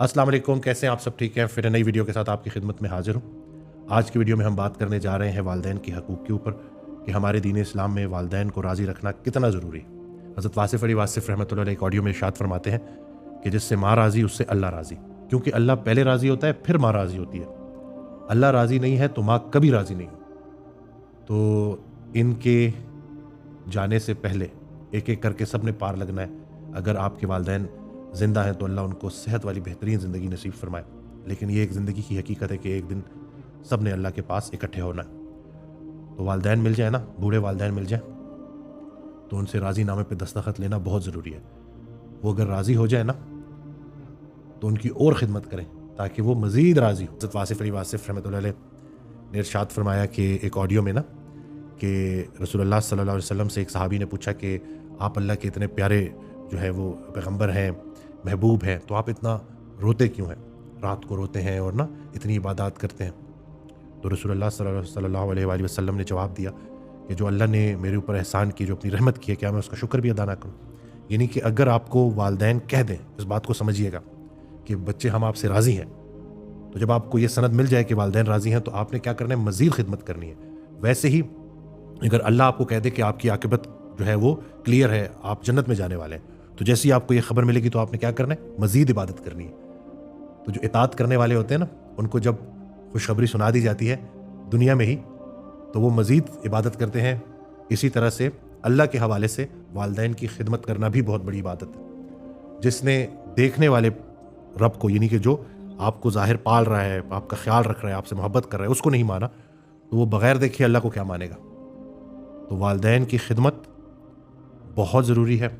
अस्सलाम वालेकुम, कैसे हैं आप सब? ठीक हैं? फिर नई वीडियो के साथ आपकी खिदमत में हाजिर हूँ। आज की वीडियो में हम बात करने जा रहे हैं वालिदैन के हकूक़ के ऊपर कि हमारे दीन इस्लाम में वालिदैन को राज़ी रखना कितना ज़रूरी है। हज़रत वासिफ़ अली वासिफ़ रहमतुल्लाह अलैह एक ऑडियो में इरशाद फरमाते हैं कि जिससे माँ राज़ी उससे अल्लाह राज़ी, क्योंकि अल्लाह पहले राज़ी होता है फिर माँ राज़ी होती है। अल्लाह राज़ी नहीं है तो माँ कभी राज़ी नहीं। तो इनके जाने से पहले एक-एक करके सब ने पार लगना है। अगर आपके वालिदैन ज़िंदा हैं तो अल्लाह उनको सेहत वाली बेहतरीन ज़िंदगी नसीब फरमाए। लेकिन ये एक ज़िंदगी की हकीकत है कि एक दिन सब ने अल्लाह के पास इकट्ठे होना है। तो वालिदैन मिल जाए ना, बूढ़े वालिदैन मिल जाएँ, तो उनसे राज़ी नामे पे दस्तखत लेना बहुत ज़रूरी है। वो अगर राज़ी हो जाए ना, तो उनकी और ख़िदमत करें ताकि वो मज़ीद राज़ी हो। हज़रत वासिफ़ अली वासिफ़ रहमतुल्लाह अलैह ने इरशाद फरमाया कि एक ऑडियो में ना कि रसूलुल्लाह सल्लल्लाहु अलैहि वसल्लम से एक सहाबी ने पूछा कि आप अल्लाह के इतने प्यारे जो है वो पैगम्बर हैं, महबूब हैं, तो आप इतना रोते क्यों हैं? रात को रोते हैं और ना इतनी इबादत करते हैं। तो रसूलुल्लाह सल्लल्लाहु अलैहि वसल्लम ने जवाब दिया कि जो अल्लाह ने मेरे ऊपर एहसान की, जो अपनी रहमत की है, क्या मैं उसका शुक्र भी अदा ना करूँ? यानी कि अगर आपको वालिदैन कह दें, इस बात को समझिएगा कि बच्चे हम आपसे राज़ी हैं, तो जब आपको ये सनद मिल जाए कि वालिदैन राज़ी हैं, तो आपने क्या करना है? मज़ीद खिदमत करनी है। वैसे ही अगर अल्लाह आपको कह दे कि आपकी आक़िबत जो है वो क्लियर है, आप जन्नत में जाने वाले हैं, तो जैसे ही आपको ये खबर मिलेगी तो आपने क्या करना है? मज़ीद इबादत करनी है। तो जो इताअत करने वाले होते हैं ना, उनको जब खुशखबरी सुना दी जाती है दुनिया में ही, तो वो मज़ीद इबादत करते हैं। इसी तरह से अल्लाह के हवाले से वालिदैन की खिदमत करना भी बहुत बड़ी इबादत है। जिसने देखने वाले रब को, यानी कि जो आपको ज़ाहिर पाल रहा है, आपका ख्याल रख रहा है, आपसे मोहब्बत कर रहा है, उसको नहीं माना, तो वो बग़ैर देखे अल्लाह को क्या मानेगा? तो वालिदैन की खिदमत बहुत ज़रूरी है।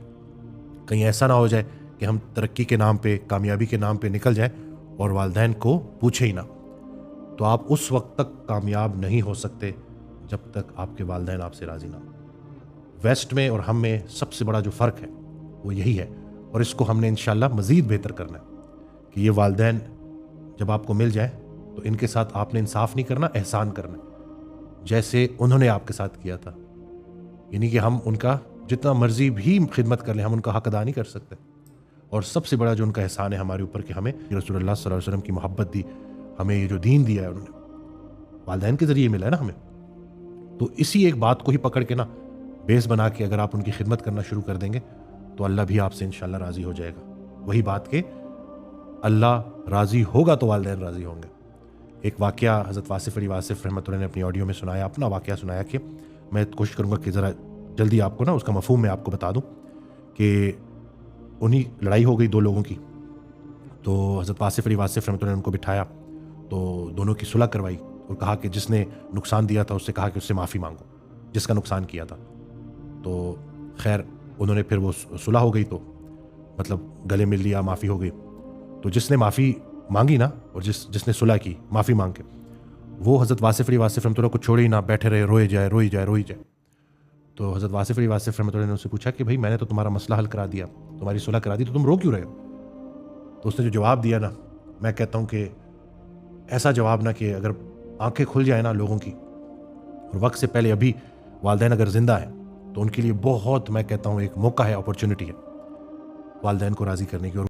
कहीं ऐसा ना हो जाए कि हम तरक्की के नाम पे, कामयाबी के नाम पे निकल जाएँ और वालिदैन को पूछे ही ना। तो आप उस वक़्त तक कामयाब नहीं हो सकते जब तक आपके वालिदैन आपसे राज़ी ना हो। वेस्ट में और हम में सबसे बड़ा जो फ़र्क है वो यही है, और इसको हमने इंशाअल्लाह मज़ीद बेहतर करना है कि ये वालिदैन जब आपको मिल जाए तो इनके साथ आपने इंसाफ़ नहीं करना, एहसान करना है, जैसे उन्होंने आपके साथ किया था। यानी कि हम उनका जितना मर्ज़ी भी खिदमत कर लें, हम उनका हक़ अदा नहीं कर सकते। और सबसे बड़ा जो उनका एहसान है हमारे ऊपर कि हमें रसूलुल्लाह सल्लल्लाहु अलैहि वसल्लम की मोहब्बत दी, हमें ये जो दीन दिया है उन्होंने, वालिदैन के ज़रिए मिला है ना हमें। तो इसी एक बात को ही पकड़ के ना बेस बना के अगर आप उनकी खिदमत करना शुरू कर देंगे तो अल्लाह भी आपसे इंशाअल्लाह राज़ी हो जाएगा। वही बात कि अल्लाह राज़ी होगा तो वालिदैन राज़ी होंगे। एक वाक़या हज़रत वासिफ़ अली वासिफ़ रहमतुल्लाह ने अपनी ऑडियो में सुनाया, अपना वाक़या सुनाया कि मैं कोशिश करूँगा कि ज़रा जल्दी आपको ना उसका मफ़हूम मैं आपको बता दूँ कि उन्हीं लड़ाई हो गई 2 लोगों की। तो हज़रत वासिफ़ अली वासिफ़ रहमतुल्लाह ने उनको बिठाया, तो दोनों की सुलह करवाई और कहा कि जिसने नुकसान दिया था उससे कहा कि उससे माफ़ी माँगो, जिसका नुकसान किया था। तो ख़ैर उन्होंने फिर वो सुलह हो गई, तो मतलब गले मिल लिया, माफ़ी हो गई। तो जिसने माफ़ी माँगी ना और जिसने सुलह की माफ़ी माँग के, वो हज़रत वासिफ़ अली वासिफ़ रहमतुल्लाह को छोड़े ही ना, बैठे रहे, रोए जाए, रोई जाए, रोई जाए। तो हज़रत वासिफ़ अली वासिफ़ रहमतुल्लाह ने उससे पूछा कि भाई मैंने तो तुम्हारा मसला हल करा दिया, तुम्हारी सुलह करा दी, तो तुम रो क्यों रहे हो? तो उसने जो जवाब दिया ना, मैं कहता हूँ कि ऐसा जवाब ना कि अगर आंखें खुल जाए ना लोगों की और वक्त से पहले अभी वालिदैन अगर ज़िंदा है तो उनके लिए बहुत, मैं कहता हूँ, एक मौका है, अपॉर्चुनिटी है वालिदैन को राज़ी करने की। और